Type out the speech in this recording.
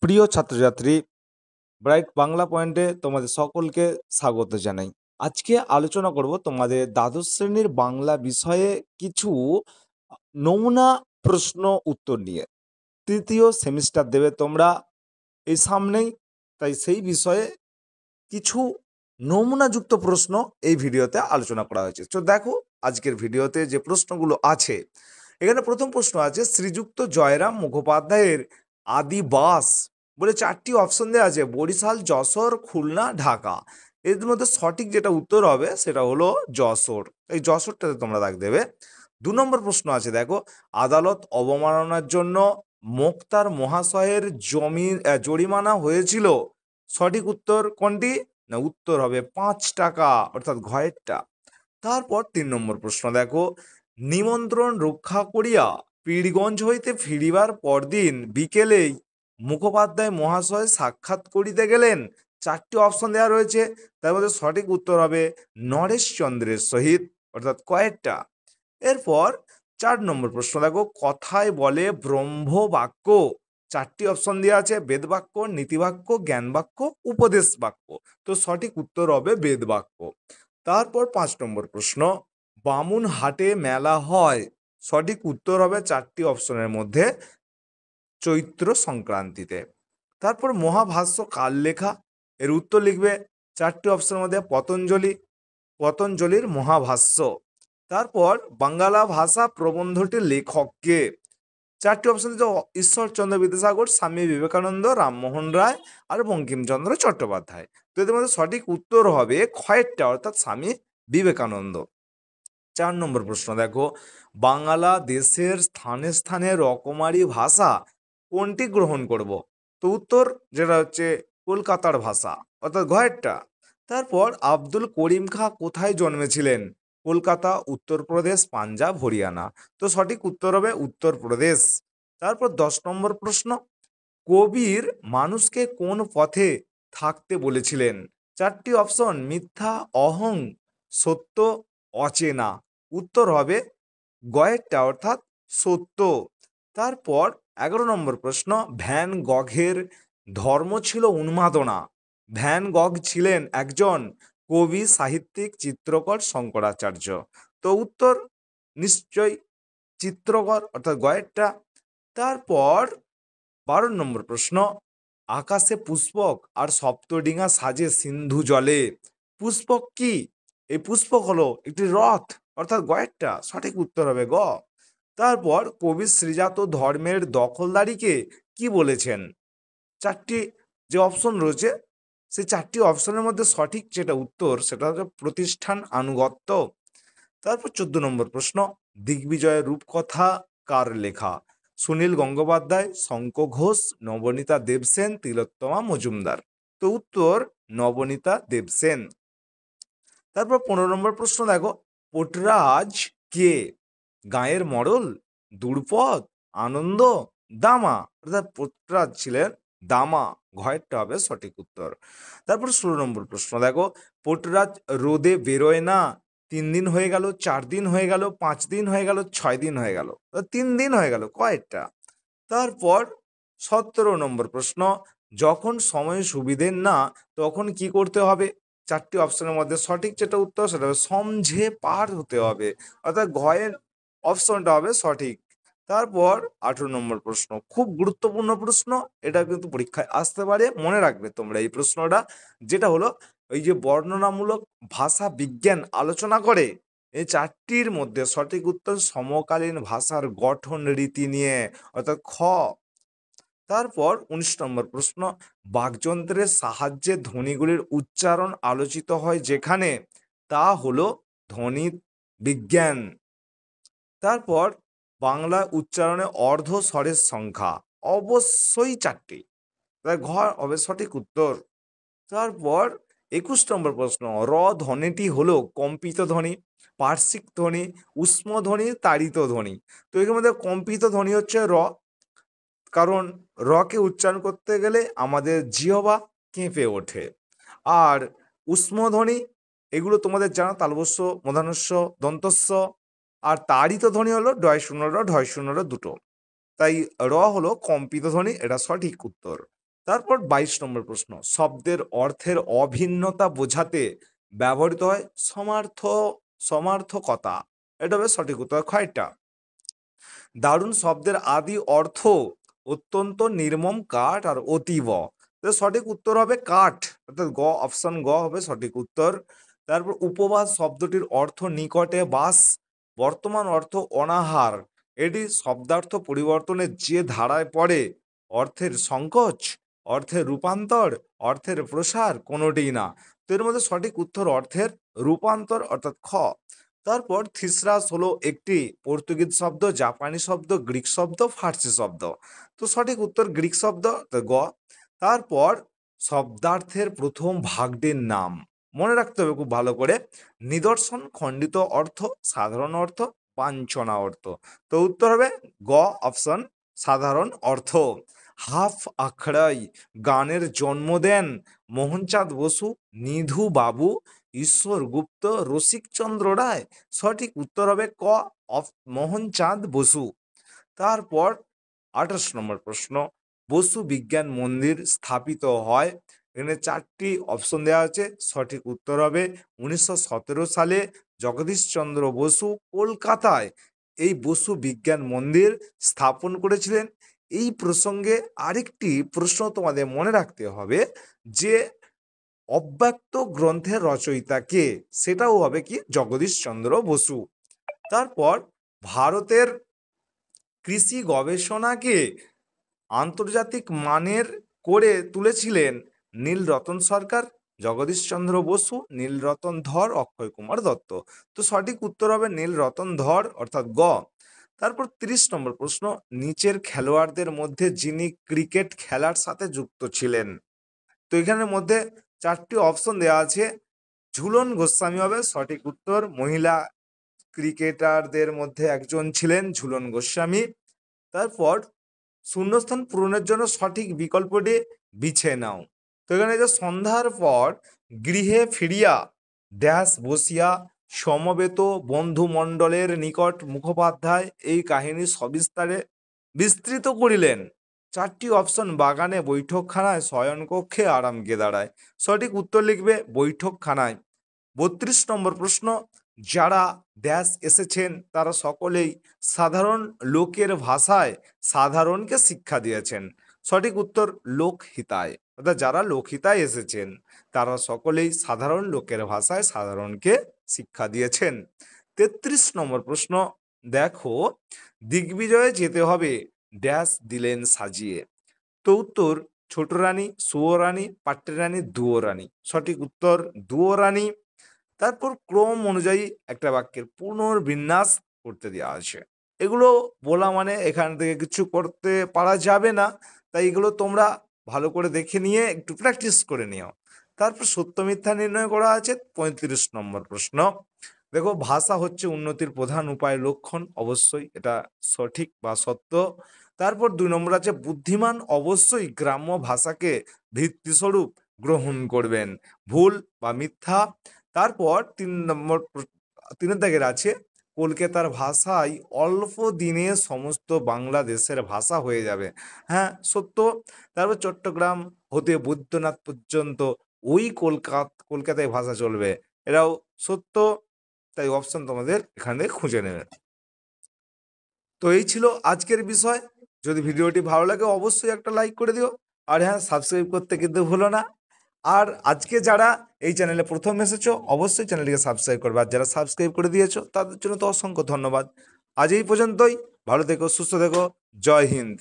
প্রিয় ছাত্রছাত্রী, ব্রাইট বাংলা পয়েন্টে তোমাদের সকলকে স্বাগত জানাই। আজকে আলোচনা করব তোমাদের দ্বাদশ শ্রেণীর বাংলা বিষয়ে কিছু নমুনা প্রশ্ন উত্তর নিয়ে। তৃতীয় সেমিস্টার দেবে তোমরা এই সামনেই, তাই সেই বিষয়ে কিছু নমুনাযুক্ত প্রশ্ন এই ভিডিওতে আলোচনা করা হয়েছে। তো দেখো আজকের ভিডিওতে যে প্রশ্নগুলো আছে, এখানে প্রথম প্রশ্ন আছে শ্রীযুক্ত জয়রাম মুখোপাধ্যায়ের আদিবাস বলে 4টি অপশন দেওয়া আছে: বরিশাল, যশোর, খুলনা, ঢাকা। এর মধ্যে সঠিক যেটা উত্তর হবে সেটা হলো যশোর। এই যশোরটাতে তোমরা দাগ দেবে। 2 নম্বর প্রশ্ন আছে, দেখো আদালত অবমাননার জন্য মোক্তার মহাশয়ের জরিমানা হয়েছিল। সঠিক উত্তর কোনটি? না, উত্তর হবে 5 টাকা, অর্থাৎ ঘয়েরটা। তারপর 3 নম্বর প্রশ্ন দেখো, নিমন্ত্রণ রক্ষা করিয়া পীরগঞ্জ হইতে ফিরিবার পরদিন বিকেলেই মুখোপাধ্যায় মহাশয় সাক্ষাৎ করিতে গেলেন। 4টি অপশন দেওয়া রয়েছে, তার মধ্যে সঠিক উত্তর হবে নরেশচন্দ্রের সহিত, অর্থাৎ কয়েকটা। এরপর 4 নম্বর প্রশ্ন দেখো, কথায় বলে ব্রহ্ম বাক্য। 4টি অপশন দেওয়া আছে: বেদ বাক্য, নীতিবাক্য, জ্ঞান বাক্য, উপদেশ বাক্য। তো সঠিক উত্তর হবে বেদ বাক্য। তারপর 5 নম্বর প্রশ্ন, বামুন হাটে মেলা হয়। সঠিক উত্তর হবে 4টি অপশনের মধ্যে চৈত্র সংক্রান্তিতে। তারপর মহাভাষ্য কার লেখা? এর উত্তর লিখবে 4টি অপশনের মধ্যে পতঞ্জলির মহাভাষ্য। তারপর বাংলা ভাষা প্রবন্ধটির লেখক কে? 4টি অপশন দিচ্ছে: ঈশ্বরচন্দ্র বিদ্যাসাগর, স্বামী বিবেকানন্দ, রামমোহন রায় আর বঙ্কিমচন্দ্র চট্টোপাধ্যায়। তো এদের মধ্যে সঠিক উত্তর হবে ক্ষয়েরটা, অর্থাৎ স্বামী বিবেকানন্দ। 4 নম্বর প্রশ্ন দেখো, বাংলা দেশের স্থানে স্থানে রকমারি ভাষা কোনটি গ্রহণ করব? তো উত্তর যেটা হচ্ছে কলকাতার ভাষা, অর্থাৎ ঘয়েরটা। তারপর আব্দুল করিম খাঁ কোথায় জন্মেছিলেন? কলকাতা, উত্তরপ্রদেশ, পাঞ্জাব, হরিয়ানা। তো সঠিক উত্তর হবে উত্তরপ্রদেশ। তারপর 10 নম্বর প্রশ্ন, কবির মানুষকে কোন পথে থাকতে বলেছিলেন? 4টি অপশন: মিথ্যা, অহং, সত্য, অচেনা। উত্তর হবে গয়েরটা, অর্থাৎ সত্য। তারপর 11 নম্বর প্রশ্ন, ভ্যান গঘের ধর্ম ছিল উন্মাদনা। ভ্যান গঘ ছিলেন একজন কবি, সাহিত্যিক, চিত্রকর, শঙ্করাচার্য। তো উত্তর নিশ্চয় চিত্রকর, অর্থাৎ গয়েরটা। তারপর 12 নম্বর প্রশ্ন, আকাশে পুষ্পক আর সপ্তডিঙা সাজে সিন্ধু জলে। পুষ্পক কি? এই পুষ্পক হলো একটি রথ, অর্থাৎ গয়েরটা। সঠিক উত্তর হবে গ। তারপর কবি শ্রীজাত ধর্মের দখলদারিকে কি বলেছেন? 4টি যে অপশন রয়েছে, সেই 4টি অপশনের মধ্যে সঠিক যেটা উত্তর সেটা হচ্ছে প্রতিষ্ঠান আনুগত্য। তারপর 14 নম্বর প্রশ্ন, দিগ্বিজয়ের রূপকথা কার লেখা? সুনীল গঙ্গোপাধ্যায়, শঙ্খ ঘোষ, নবনীতা দেবসেন, তিলোত্তমা মজুমদার। তো উত্তর নবনীতা দেবসেন। তারপর 15 নম্বর প্রশ্ন দেখো, পোটরাজ কে? গাঁয়ের মরল, দুর্পদ, আনন্দ, দামা। অর্থাৎ পোটরাজ ছিলেন দামা। ঘয়েরটা হবে সঠিক উত্তর। তারপর 16 নম্বর প্রশ্ন দেখো, পোটরাজ রোদে বেরোয় না। 3 দিন হয়ে গেল, 4 দিন হয়ে গেল, 5 দিন হয়ে গেল, 6 দিন হয়ে গেল। 3 দিন হয়ে গেল, কয়েকটা। তারপর 17 নম্বর প্রশ্ন, যখন সময় সুবিধের না তখন কি করতে হবে? 4টি অপশনের মধ্যে সঠিক যেটা উত্তর সেটা হবে সমঝে পার হতে হবে, অর্থাৎ ঘয়ের অপশনটা হবে সঠিক। তারপর 18 নম্বর প্রশ্ন, খুব গুরুত্বপূর্ণ প্রশ্ন, এটা কিন্তু পরীক্ষায় আসতে পারে, মনে রাখবে তোমরা এই প্রশ্নটা। যেটা হলো ওই যে বর্ণনামূলক ভাষা বিজ্ঞান আলোচনা করে, এই 4টির মধ্যে সঠিক উত্তর সমকালীন ভাষার গঠন রীতি নিয়ে, অর্থাৎ খ। তারপর 19 নম্বর প্রশ্ন, বাকযন্ত্রের সাহায্যে ধ্বনিগুলির উচ্চারণ আলোচিত হয় যেখানে, তা হলো ধ্বনি বিজ্ঞান। তারপর বাংলা উচ্চারণে অর্ধ স্বরের সংখ্যা অবশ্যই 4টি, তাই ঘ হবে সঠিক উত্তর। তারপর 21 নম্বর প্রশ্ন, র ধ্বনিটি হলো কম্পিত ধ্বনি, পার্শ্বিক ধ্বনি, উষ্ম ধ্বনি, তাড়িত ধ্বনি। তো এর মধ্যে কম্পিত ধ্বনি হচ্ছে র, কারণ রকে উচ্চারণ করতে গেলে আমাদের জিহ্বা কেঁপে ওঠে। আর উষ্মধ্বনি এগুলো তোমাদের জানা, তালবস্য, মূর্ধন্যস্ব, দন্তস্ব। আর তাড়িত ধ্বনি হলো ডয় শূন্য র, ঢয় শূন্য র দুটো। তাই র হলো কম্পিত ধ্বনি, এটা সঠিক উত্তর। তারপর 22 নম্বর প্রশ্ন, শব্দের অর্থের অভিন্নতা বোঝাতে ব্যবহৃত হয় সমার্থকতা। এটা হবে সঠিক উত্তর ক্ষয়টা। দারুণ শব্দের আদি অর্থ অত্যন্ত নির্মম কাঠ আর অতীব। তো সঠিক উত্তর হবে কাঠ, অর্থাৎ গ, অপশন গ হবে সঠিক উত্তর। তারপর উপবাস শব্দটির অর্থ নিকটে বাস, বর্তমান অর্থ অনাহার। এটি শব্দার্থ পরিবর্তনের যে ধারায় পড়ে, অর্থের সংকোচ, অর্থের রূপান্তর, অর্থের প্রসার, কোনোটিই না। তো এর মধ্যে সঠিক উত্তর অর্থের রূপান্তর, অর্থাৎ খ। তারপর থিসরাস হলো একটি পর্তুগিজ শব্দ, জাপানি শব্দ, গ্রিক শব্দ, ফার্সি শব্দ। তো সঠিক উত্তর গ্রিক শব্দ, তো গ। তারপর শব্দার্থের প্রথম ভাগটির নাম মনে রাখতে হবে খুব ভালো করে। নিদর্শন, খণ্ডিত অর্থ, সাধারণ অর্থ, বাঞ্ছনা অর্থ। তো উত্তর হবে গ, অপশন সাধারণ অর্থ। হাফ আখড়াই গানের জন্ম দেন মোহনচাঁদ বসু, নিধু বাবু, ঈশ্বর গুপ্ত, রসিকচন্দ্র রায়। সঠিক উত্তর হবে ক, মোহনচাঁদ বসু। তারপর 28 নম্বর প্রশ্ন, বসু বিজ্ঞান মন্দির স্থাপিত হয়। এখানে 4টি অপশন দেওয়া আছে, সঠিক উত্তর হবে 1917 সালে জগদীশচন্দ্র বসু কলকাতায় এই বসু বিজ্ঞান মন্দির স্থাপন করেছিলেন। এই প্রসঙ্গে আরেকটি প্রশ্ন তোমাদের মনে রাখতে হবে যে অব্যক্ত গ্রন্থের রচয়িতা কে, সেটাও হবে কি জগদীশচন্দ্র বসু। তারপর ভারতের কৃষি গবেষণাকে আন্তর্জাতিক মানের করে তুলেছিলেন নীলরতন সরকার, জগদীশচন্দ্র বসু, নীলরতন ধর, অক্ষয় কুমার দত্ত। তো সঠিক উত্তর হবে নীলরতন ধর, অর্থাৎ গ। তারপর 30 নম্বর প্রশ্ন, নিচের খেলোয়াড়দের মধ্যে যিনি ক্রিকেট খেলার সাথে যুক্ত ছিলেন। তো এখানের মধ্যে 4টি অপশন দেওয়া আছে, ঝুলন গোস্বামী হবে সঠিক উত্তর। মহিলা ক্রিকেটারদের মধ্যে একজন ছিলেন ঝুলন গোস্বামী। তারপর শূন্যস্থান পূরণের জন্য সঠিক বিকল্পটি বিছে নাও। তো এখানে যে সন্ধ্যার পর গৃহে ফিরিয়া ড্যাশ বসিয়া সমবেত বন্ধুমণ্ডলের নিকট মুখোপাধ্যায় এই কাহিনী সবিস্তারে বিস্তৃত করিলেন। 4টি অপশন, বাগানে, বৈঠকখানায়, শয়নকক্ষে, আরাম কেদারায়। সঠিক উত্তর লিখবে বৈঠকখানায়। 32 নম্বর প্রশ্ন, যারা ড্যাশ এসেছেন তারা সকলেই সাধারণ লোকের ভাষায় সাধারণকে শিক্ষা দিয়েছেন। সঠিক উত্তর লোকহিতায়, অর্থাৎ যারা লোকহিতায় এসেছেন তারা সকলেই সাধারণ লোকের ভাষায় সাধারণকে শিক্ষা দিয়েছেন। 33 নম্বর প্রশ্ন, দেখো দিগ্বিজয়ে যেতে হবে ড্যাশ দিলেন সাজিয়ে। তো উত্তর ছোট রানী, সুয়োরানী, পাট্টের রানী, দুয়োরানী। সঠিক উত্তর দুয়োরানী। তারপর ক্রম অনুযায়ী একটা বাক্যের পুনর্বিন্যাস করতে দেওয়া আছে। এগুলো বলা মানে এখান থেকে কিছু করতে পারা যাবে না, তাই এগুলো তোমরা ভালো করে দেখে নিয়ে একটু প্র্যাকটিস করে নিও। তারপর সত্য মিথ্যা নির্ণয় করা আছে। 35 নম্বর প্রশ্ন, দেখো ভাষা হচ্ছে উন্নতির প্রধান উপায় লক্ষণ, অবশ্যই এটা সঠিক বা সত্য। তারপর 2 নম্বর আছে, বুদ্ধিমান অবশ্যই গ্রাম্য ভাষাকে ভিত্তিস্বরূপ গ্রহণ করবেন, ভুল বা মিথ্যা। তারপর 3 দাগের আছে, কলকাতার ভাষায় অল্প দিনে সমস্ত বাংলাদেশের ভাষা হয়ে যাবে। হ্যাঁ, সত্য। তারপর চট্টগ্রাম হতে বৈদ্যনাথ পর্যন্ত ওই কলকাতায় ভাষা চলবে, এটাও সত্য। তাই অপশন তোমাদের এখান থেকে খুঁজে নেবে। তো এই ছিল আজকের বিষয়। যদি ভিডিওটি ভালো লাগে অবশ্যই একটা লাইক করে দিও, আর হ্যাঁ, সাবস্ক্রাইব করতে কিন্তু ভুলো না। আর আজকে যারা এই চ্যানেলে প্রথম এসেছো অবশ্যই চ্যানেলটিকে সাবস্ক্রাইব করবে, আর যারা সাবস্ক্রাইব করে দিয়েছো তাদের জন্য তো অসংখ্য ধন্যবাদ। আজ এই পর্যন্তই, ভালো থেকো, সুস্থ থেকো, জয় হিন্দ।